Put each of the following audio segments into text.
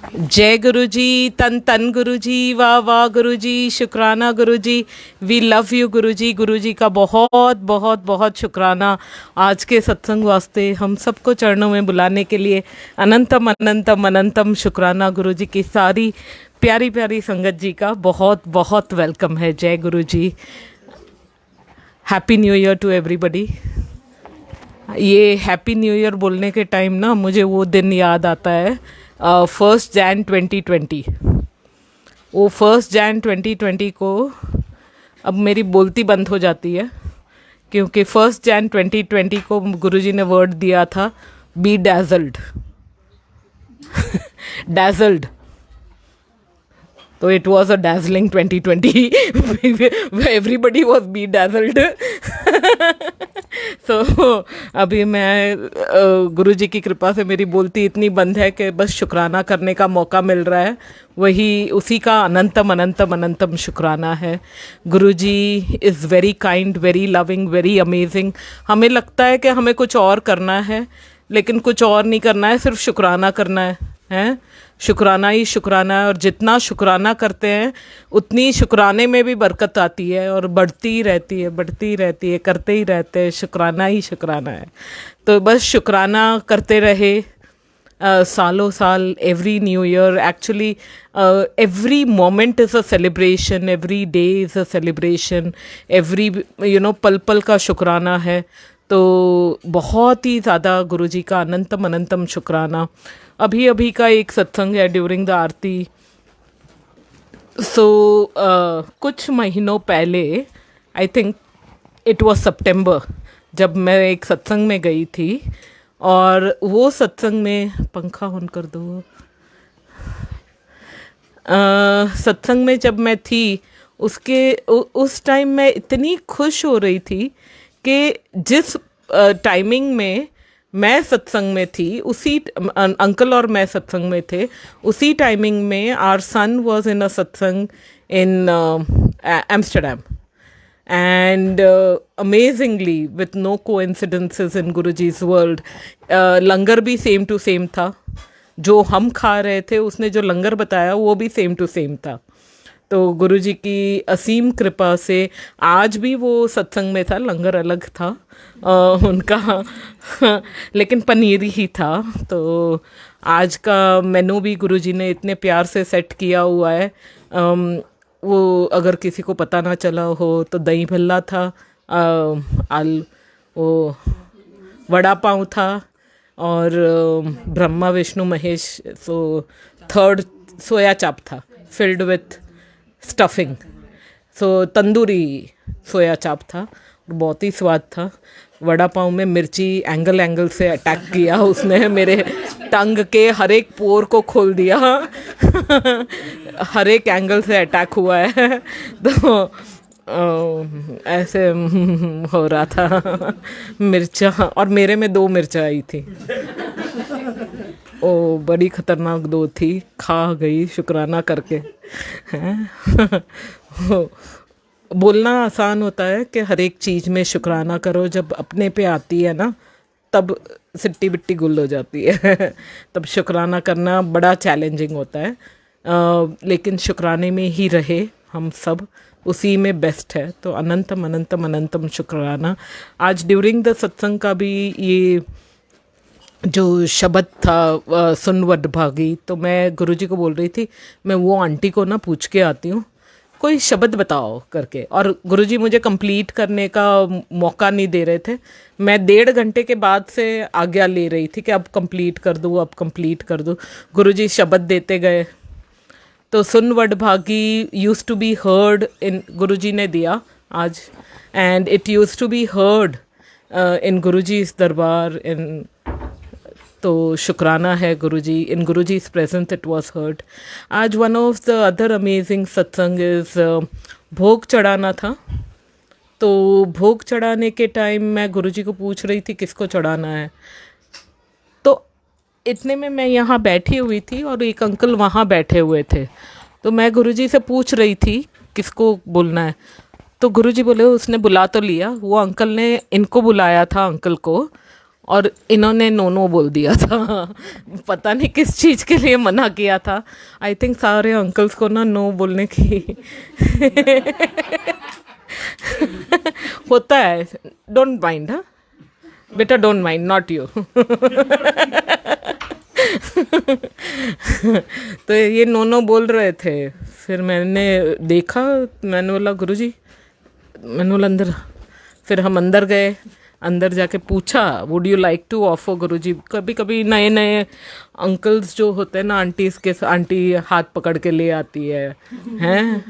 जय गुरु जी। तन तन गुरु जी। वाह वाह गुरु जी। शुक्राना गुरु जी। वी लव यू गुरु जी। गुरु जी का बहुत बहुत बहुत शुक्राना आज के सत्संग वास्ते हम सबको चरणों में बुलाने के लिए। अनंतम अनंतम अनंतम शुक्राना गुरु जी की सारी प्यारी प्यारी संगत जी का बहुत बहुत वेलकम है। जय Guru ji. Happy new year to everybody. ये हैप्पी न्यू ईयर बोलने के टाइम ना मुझे वो दिन याद आता है 1 जैन 2020। वो 1 जैन 2020 को अब मेरी बोलती बंद हो जाती है क्योंकि 1 जैन 2020 को गुरुजी ने वर्ड दिया था बी डैजल्ड। डैजल्ड तो it was a dazzling 2020। Everybody was be dazzled. So अभी मैं गुरु जी की कृपा से मेरी बोलती इतनी बंद है कि बस शुक्राना करने का मौका मिल रहा है। वही उसी का अनंतम अनंतम अनंतम शुक्राना है। Guru ji is very kind, very loving, very amazing. हमें लगता है कि हमें कुछ और करना है, लेकिन कुछ और नहीं करना है, सिर्फ शुक्राना करना है। शुक्राना ही शुक्राना है। और जितना शुक्राना करते हैं उतनी शुक्राने में भी बरकत आती है और बढ़ती ही रहती है, बढ़ती ही रहती है, करते ही रहते हैं। शुक्राना ही शुक्राना है। तो बस शुक्राना करते रहे सालों साल। Every new year actually every moment is a celebration, every day is a celebration, every पल पल का शुक्राना है। तो बहुत ही ज़्यादा गुरु जी का अनंतम अनंतम शुक्राना। अभी अभी का एक सत्संग है ड्यूरिंग द आरती। सो कुछ महीनों पहले, आई थिंक इट वाज सितंबर, जब मैं एक सत्संग में गई थी। और वो सत्संग में पंखा ऑन कर दो। सत्संग में जब मैं थी उस टाइम मैं इतनी खुश हो रही थी कि जिस टाइमिंग में मैं सत्संग में थी, उसी अंकल और मैं सत्संग में थे, उसी टाइमिंग में our sun was in a satsang in Amsterdam. And amazingly with no coincidences in Guruji's world, लंगर भी सेम टू सेम था। जो हम खा रहे थे, उसने जो लंगर बताया वो भी सेम टू सेम था। तो गुरुजी की असीम कृपा से आज भी वो सत्संग में था। लंगर अलग था उनका लेकिन पनीर ही था। तो आज का मेनू भी गुरुजी ने इतने प्यार से सेट किया हुआ है। वो अगर किसी को पता ना चला हो तो दही भल्ला था, वो वड़ा पाव था, और ब्रह्मा विष्णु महेश, सो थर्ड सोया चाप था फिल्ड विथ स्टफिंग। सो तंदूरी सोया चाप था, बहुत ही स्वाद था। वड़ा पाव में मिर्ची एंगल एंगल से अटैक किया उसने, मेरे टंग के हर एक पोर को खोल दिया। हर एक एंगल से अटैक हुआ है। तो ऐसे हो रहा था मिर्चा, और मेरे में 2 मिर्चा आई थी। ओ बड़ी खतरनाक 2 थी, खा गई शुक्राना करके हैं। बोलना आसान होता है कि हर एक चीज़ में शुक्राना करो, जब अपने पे आती है ना तब सिट्टी बिट्टी गुल हो जाती है। तब शुक्राना करना बड़ा चैलेंजिंग होता है। लेकिन शुक्राने में ही रहे हम सब, उसी में बेस्ट है। तो अनंतम अनंतम अनंतम शुक्राना। आज ड्यूरिंग द सत्संग का भी ये जो शब्द था सुन वड भागी, तो मैं गुरुजी को बोल रही थी मैं वो आंटी को ना पूछ के आती हूँ कोई शब्द बताओ करके। और गुरुजी मुझे कंप्लीट करने का मौका नहीं दे रहे थे। मैं 1.5 घंटे के बाद से आज्ञा ले रही थी कि अब कंप्लीट कर दूँ, अब कंप्लीट कर दूँ। गुरुजी शब्द देते गए। तो सुन वड भागी use to be heard in, Guruji ने दिया आज, and it use to be heard in Guruji darbar in. तो शुक्राना है Guruji, in Guruji presence it was heard. आज one of the other amazing satsang is भोग चढ़ाना था। तो भोग चढ़ाने के टाइम मैं गुरुजी को पूछ रही थी किसको चढ़ाना है। तो इतने में मैं यहाँ बैठी हुई थी और एक अंकल वहाँ बैठे हुए थे। तो मैं गुरुजी से पूछ रही थी किसको बोलना है। तो गुरुजी बोले उसने बुला तो लिया, वो अंकल ने इनको बुलाया था, अंकल को। और इन्होंने नो नो बोल दिया था। पता नहीं किस चीज़ के लिए मना किया था। आई थिंक सारे अंकल्स को ना नो बोलने की होता है। डोंट माइंड, हाँ बेटा, डोंट माइंड, नॉट यू। तो ये नो नो बोल रहे थे। फिर मैंने देखा, मैंने बोला गुरुजी, मैंने बोला अंदर। फिर हम अंदर गए, अंदर जाके पूछा would you like to offer Guruji. कभी कभी नए नए अंकल्स जो होते हैं ना, आंटीज के आंटी हाथ पकड़ के ले आती है हैं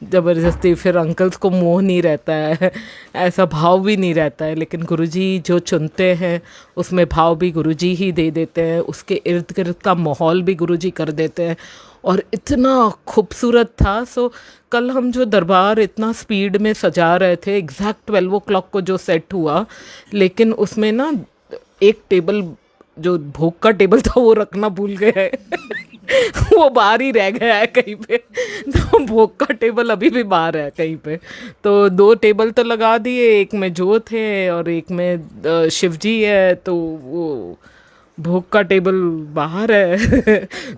ज़बरदस्ती। फिर अंकल्स को मोह नहीं रहता है, ऐसा भाव भी नहीं रहता है, लेकिन गुरुजी जो चुनते हैं उसमें भाव भी गुरुजी ही दे देते हैं, उसके इर्द गिर्द का माहौल भी गुरुजी कर देते हैं। और इतना खूबसूरत था। सो कल हम जो दरबार इतना स्पीड में सजा रहे थे, एग्जैक्ट 12 o'clock को जो सेट हुआ, लेकिन उसमें ना एक टेबल, जो भोग का टेबल था, वो रखना भूल गए हैं। वो बाहर ही रह गया है कहीं पे। तो भोग का टेबल अभी भी बाहर है कहीं पे। तो 2 टेबल तो लगा दिए, एक में जोत है और एक में शिव जी है, तो वो भोग का टेबल बाहर है।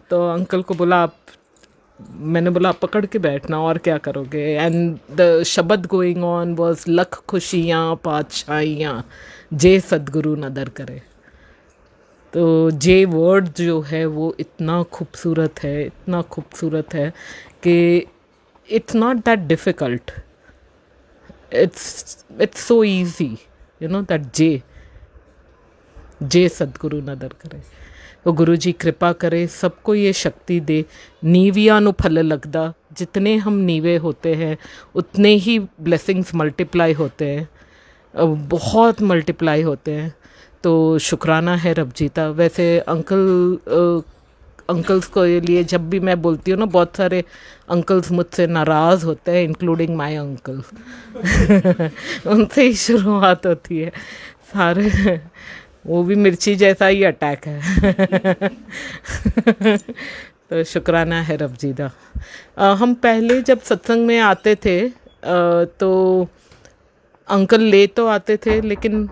तो अंकल को बोला आप, मैंने बोला आप पकड़ के बैठना, और क्या करोगे। एंड द शब्द गोइंग ऑन वाज लख खुशियाँ पातशाहियाँ जे सदगुरु नदर करे। तो जे वर्ड जो है वो इतना खूबसूरत है, इतना खूबसूरत है कि it's not that difficult, it's so easy, you know that जे सदगुरु नदर करे। तो गुरु जी कृपा करे, सबको ये शक्ति दे। नीविया नु फल लगदा, जितने हम नीवे होते हैं उतने ही ब्लेसिंग्स मल्टीप्लाई होते हैं, बहुत मल्टीप्लाई होते हैं। तो शुक्राना है रब जीता। वैसे अंकल्स को लिए जब भी मैं बोलती हूँ ना, बहुत सारे अंकल्स मुझसे नाराज़ होते हैं, इंक्लूडिंग माय अंकल। उनसे ही शुरुआत होती है सारे। वो भी मिर्ची जैसा ही अटैक है। तो शुक्राना है रब जीदा। हम पहले जब सत्संग में आते थे तो अंकल ले तो आते थे, लेकिन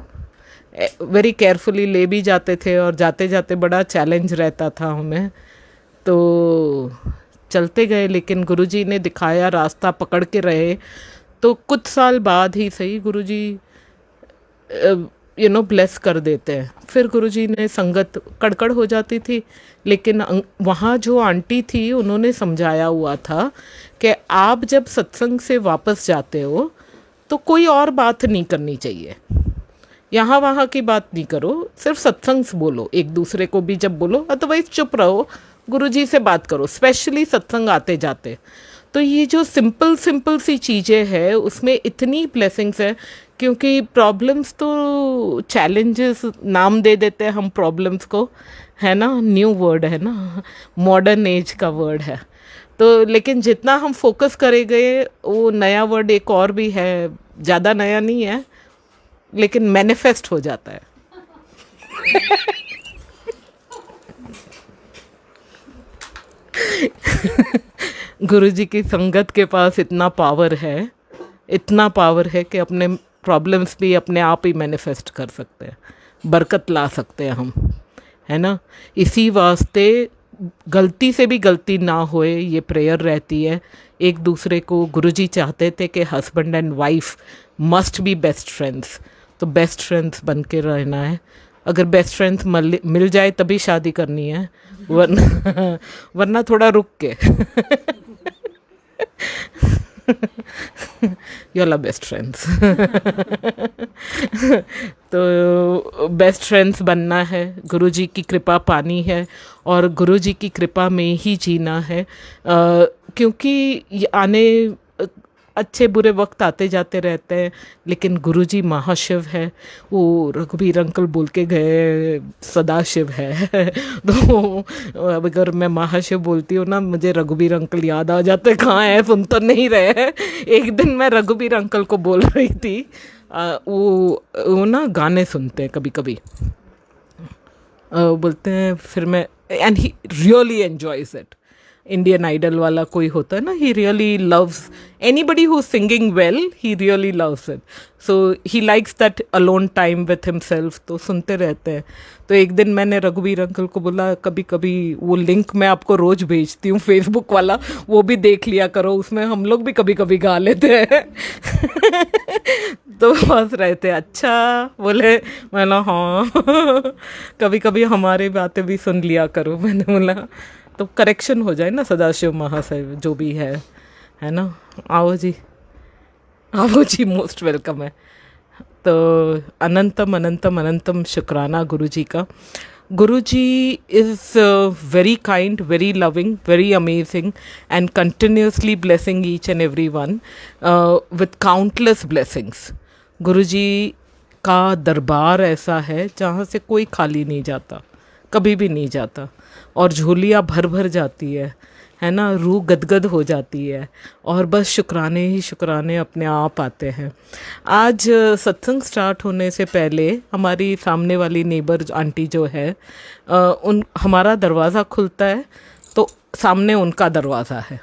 वेरी केयरफुली ले भी जाते थे, और जाते जाते बड़ा चैलेंज रहता था हमें। तो चलते गए, लेकिन गुरुजी ने दिखाया रास्ता, पकड़ के रहे। तो कुछ साल बाद ही सही गुरुजी ब्लेस कर देते हैं। फिर गुरुजी ने संगत कड़कड़ हो जाती थी, लेकिन वहाँ जो आंटी थी उन्होंने समझाया हुआ था कि आप जब सत्संग से वापस जाते हो तो कोई और बात नहीं करनी चाहिए, यहाँ वहाँ की बात नहीं करो, सिर्फ सत्संग बोलो। एक दूसरे को भी जब बोलो, अदरवाइज चुप रहो, गुरुजी से बात करो, स्पेशली सत्संग आते जाते। तो ये जो सिंपल सिंपल सी चीज़ें हैं उसमें इतनी ब्लेसिंग्स है, क्योंकि प्रॉब्लम्स तो चैलेंजेस नाम दे देते हैं हम प्रॉब्लम्स को, है ना, न्यू वर्ड है ना, मॉडर्न एज का वर्ड है। तो लेकिन जितना हम फोकस करे गए, वो नया वर्ड एक और भी है, ज़्यादा नया नहीं है, लेकिन मैनिफेस्ट हो जाता है। गुरुजी की संगत के पास इतना पावर है, इतना पावर है कि अपने प्रॉब्लम्स भी अपने आप ही मैनिफेस्ट कर सकते हैं, बरकत ला सकते हैं हम, है ना। इसी वास्ते गलती से भी गलती ना होए, ये प्रेयर रहती है। एक दूसरे को गुरुजी चाहते थे कि husband and wife must be best friends, तो बेस्ट फ्रेंड्स बन के रहना है। अगर बेस्ट फ्रेंड्स मिल जाए तभी शादी करनी है, वरना थोड़ा रुक के। You are best friends. तो बेस्ट फ्रेंड्स बनना है, गुरुजी की कृपा पानी है, और गुरुजी की कृपा में ही जीना है। क्योंकि आने अच्छे बुरे वक्त आते जाते रहते हैं, लेकिन गुरुजी महाशिव है। वो रघुबीर अंकल बोल के गए सदाशिव है। तो अब अगर मैं महाशिव बोलती हूँ ना, मुझे रघुबीर अंकल याद आ जाते, कहाँ है, सुन तो नहीं रहे हैं। एक दिन मैं रघुबीर अंकल को बोल रही थी, वो ना गाने सुनते हैं कभी कभी, बोलते हैं, फिर मैं, and he really enjoys it. Indian Idol वाला कोई होता है ना, he really loves anybody who singing well, he really loves it, so he likes that alone time with himself, तो सुनते रहते हैं। तो एक दिन मैंने रघुवीर अंकल को बोला कभी कभी वो लिंक मैं आपको रोज भेजती हूँ फेसबुक वाला, वो भी देख लिया करो, उसमें हम लोग भी कभी कभी गा लेते हैं। तो हंस रहे थे, अच्छा बोले, मैंने हाँ कभी कभी हमारी बातें भी सुन लिया करो, मैंने बोला तो करेक्शन हो जाए ना सदाशिव महाशय जो भी है ना। आओ जी, आओ जी, मोस्ट वेलकम है। तो अनंतम अनंतम अनंतम शुक्राना गुरु जी का। Guru ji is very kind, very loving, very amazing and continuously blessing each and every one with countless blessings. Guru ji का दरबार ऐसा है जहाँ से कोई खाली नहीं जाता, कभी भी नहीं जाता, और झोलियाँ भर भर जाती है ना, रूह गदगद हो जाती है, और बस शुक्राने ही शुक्राने अपने आप आते हैं। आज सत्संग स्टार्ट होने से पहले हमारी सामने वाली नेबर आंटी जो है, हमारा दरवाज़ा खुलता है तो सामने उनका दरवाज़ा है,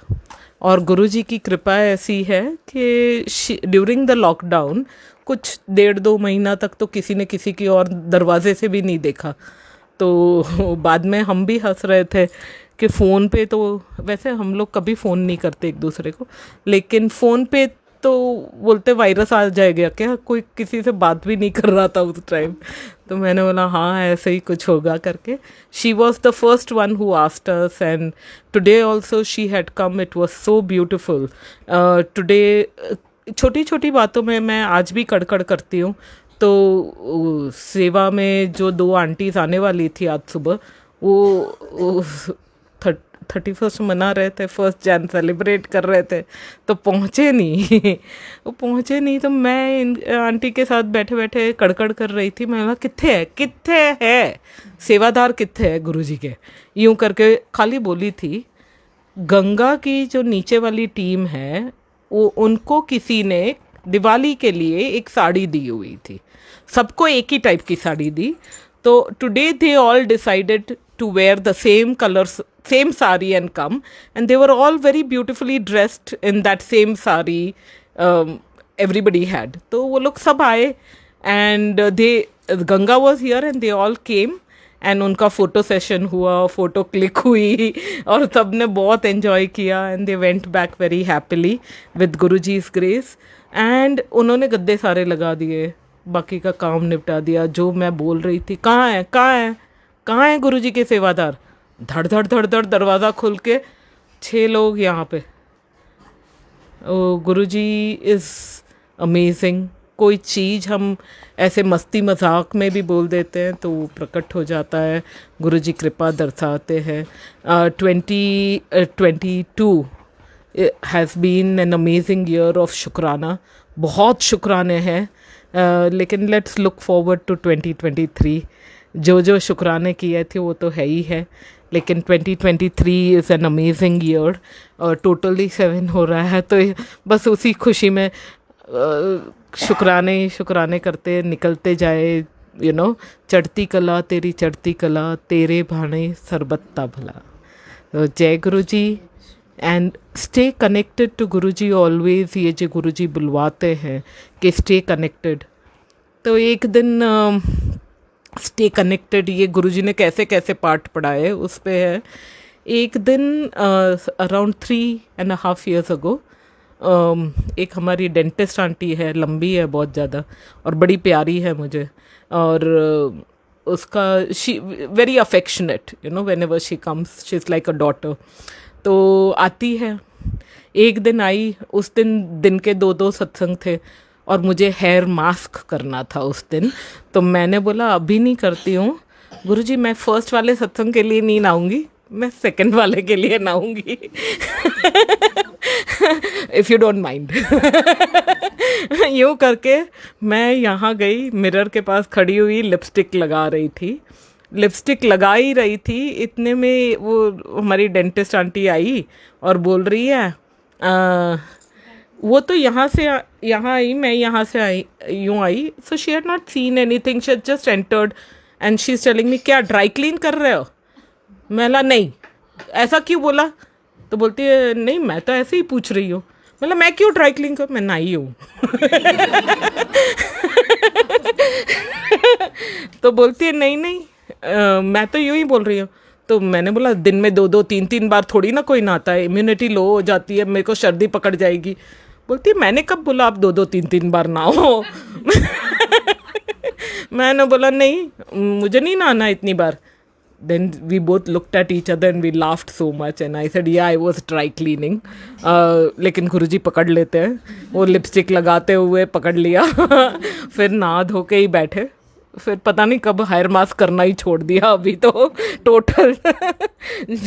और गुरुजी की कृपा ऐसी है कि ड्यूरिंग द लॉकडाउन कुछ 1.5-2 महीना तक तो किसी ने किसी की और दरवाजे से भी नहीं देखा। तो बाद में हम भी हंस रहे थे कि फ़ोन पे तो वैसे हम लोग कभी फ़ोन नहीं करते एक दूसरे को, लेकिन फ़ोन पे तो बोलते वायरस आ जाएगा क्या, कोई किसी से बात भी नहीं कर रहा था उस टाइम। तो मैंने बोला हाँ ऐसे ही कुछ होगा करके। She was the first one who asked us and today also she had come, it was so beautiful. Today छोटी छोटी बातों में मैं आज भी कड़कड़ करती हूँ। तो सेवा में जो 2 आंटीज़ आने वाली थी आज सुबह, वो 31st मना रहे थे, 1 जन सेलिब्रेट कर रहे थे, तो पहुँचे नहीं। वो पहुँचे नहीं तो मैं इन आंटी के साथ बैठे बैठे कड़कड़ कर रही थी। मैं बोला कित्थे है सेवादार, कित्थे है गुरुजी के, यूं करके खाली बोली थी। गंगा की जो नीचे वाली टीम है वो, उनको किसी ने दिवाली के लिए एक साड़ी दी हुई थी, सबको एक ही टाइप की साड़ी दी। तो today they all decided to wear the same colours, same sari and come, and they were all very beautifully dressed in that same sari everybody had. तो वो लोग सब आए and Ganga was here and they all came and उनका photo session हुआ, photo click हुई, और सब ने बहुत एंजॉय किया and they went back very happily with Guruji's grace. And उन्होंने गद्दे सारे लगा दिए, बाकी का काम निपटा दिया। जो मैं बोल रही थी कहाँ है गुरुजी के सेवादार, धड़ धड़ धड़ धड़ दरवाज़ा खुल के 6 लोग यहाँ पे। गुरुजी इज़ अमेजिंग। कोई चीज़ हम ऐसे मस्ती मजाक में भी बोल देते हैं तो वो प्रकट हो जाता है, गुरुजी कृपा दर्शाते हैं। 2022 has been an amazing year of शुक्राना, बहुत शुक्राने हैं। लेकिन लेट्स लुक फॉरवर्ड टू 2023। जो शुक्राने किए थे वो तो है ही है, लेकिन 2023 इज़ एन अमेजिंग ईयर, और टोटली 7 हो रहा है। तो बस उसी खुशी में शुक्राने करते निकलते जाए, यू नो। चढ़ती कला तेरी चढ़ती कला, तेरे भाने सरबत्ता भला। तो जय गुरु जी and stay connected to Guru ji always. ये जो गुरु जी बुलवाते हैं कि स्टे कनेक्टेड, तो एक दिन स्टे कनेक्टेड ये गुरु जी ने कैसे कैसे पाठ पढ़ाए उस पे है। एक दिन अराउंड 3.5 years ago, एक हमारी डेंटिस्ट आंटी है, लंबी है बहुत ज़्यादा और बड़ी प्यारी है मुझे, और उसका she very affectionate, you know, when ever she comes she is like a daughter. तो आती है, एक दिन आई, उस दिन के 2 सत्संग थे और मुझे हेयर मास्क करना था उस दिन। तो मैंने बोला अभी नहीं करती हूँ गुरुजी, मैं फर्स्ट वाले सत्संग के लिए नहीं नहाऊंगी, मैं सेकंड वाले के लिए नहाऊंगी। If you don't mind. यूँ करके मैं यहाँ गई, मिरर के पास खड़ी हुई, लिपस्टिक लगा रही थी, लिपस्टिक लगा ही रही थी, इतने में वो हमारी डेंटिस्ट आंटी आई और बोल रही है वो तो यहाँ से यहाँ आई, मैं यहाँ से आई, यूँ आई। So she had not seen anything, she had just entered and she is telling me क्या ड्राई क्लीन कर रहे हो? मैंने नहीं, ऐसा क्यों बोला? तो बोलती है नहीं मैं तो ऐसे ही पूछ रही हूँ। मतलब मैं क्यों ड्राई क्लीन कर, मैं नाई हूँ। तो बोलती है नहीं नहीं मैं तो यूं ही बोल रही हूँ। तो मैंने बोला दिन में 2-2 3-3 बार थोड़ी ना कोई नहाता है, इम्यूनिटी लो हो जाती है, मेरे को सर्दी पकड़ जाएगी। बोलती है मैंने कब बोला आप 2-2 3-3 बार नहाओ। मैंने बोला नहीं मुझे नहीं नहाना इतनी बार। Then we both looked at each other and we laughed so much and I said yeah I was dry cleaning। लेकिन गुरुजी पकड़ लेते हैं, वो लिपस्टिक लगाते हुए पकड़ लिया। फिर नहा धो के ही बैठे, फिर पता नहीं कब हेयर मास्क करना ही छोड़ दिया। अभी तो टोटल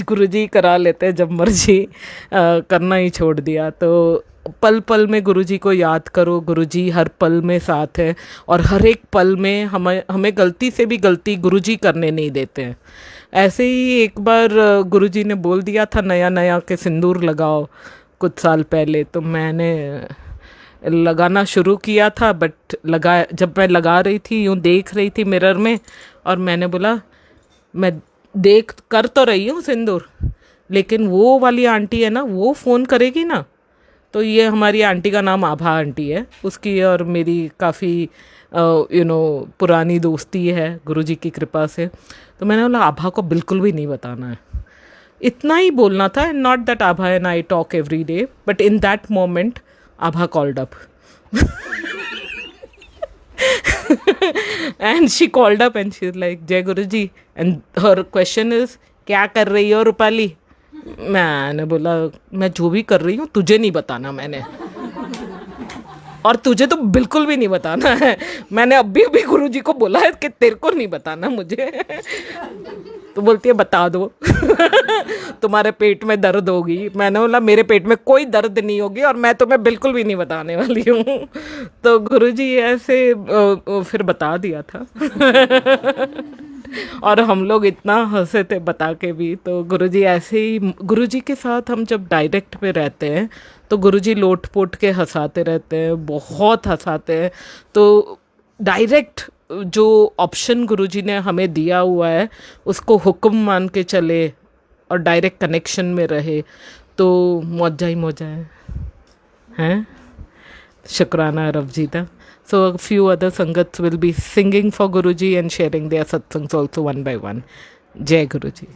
गुरुजी करा लेते हैं जब मर्जी, करना ही छोड़ दिया। तो पल पल में गुरुजी को याद करो, गुरुजी हर पल में साथ है और हर एक पल में हमें गलती से भी गलती गुरुजी करने नहीं देते हैं। ऐसे ही एक बार गुरुजी ने बोल दिया था नया नया कि सिंदूर लगाओ कुछ साल पहले, तो मैंने लगाना शुरू किया था। बट जब मैं लगा रही थी यूँ देख रही थी मिरर में, और मैंने बोला मैं देख कर तो रही हूँ सिंदूर, लेकिन वो वाली आंटी है ना वो फ़ोन करेगी ना। तो ये हमारी आंटी का नाम आभा आंटी है, उसकी और मेरी काफ़ी पुरानी दोस्ती है गुरुजी की कृपा से। तो मैंने बोला आभा को बिल्कुल भी नहीं बताना है, इतना ही बोलना था। And not that Abha and I talk every day, but in that moment Abha called up. and she called up and she's like जय गुरुजी, and her question is क्या कर रही हो रूपाली। मैंने बोला मैं जो भी कर रही हूँ तुझे नहीं बताना मैंने, और तुझे तो बिल्कुल भी नहीं बताना है। मैंने अभी अभी गुरुजी को बोला है कि तेरे को नहीं बताना मुझे। तो बोलती है बता दो। तुम्हारे पेट में दर्द होगी। मैंने बोला मेरे पेट में कोई दर्द नहीं होगी और मैं तुम्हें बिल्कुल भी नहीं बताने वाली हूँ। तो गुरुजी ऐसे फिर बता दिया था। और हम लोग इतना हंसे थे बता के भी। तो गुरुजी ऐसे ही, गुरुजी के साथ हम जब डायरेक्ट पे रहते हैं तो गुरुजी लोट पोट के हंसाते रहते हैं, बहुत हंसाते हैं। तो डायरेक्ट जो ऑप्शन गुरुजी ने हमें दिया हुआ है उसको हुक्म मान के चले और डायरेक्ट कनेक्शन में रहे तो मौजा ही मौजा है। शुक्राना रवजीता। So a few other sangats will be singing for Guruji and sharing their satsangs also one by one. Jai Guruji.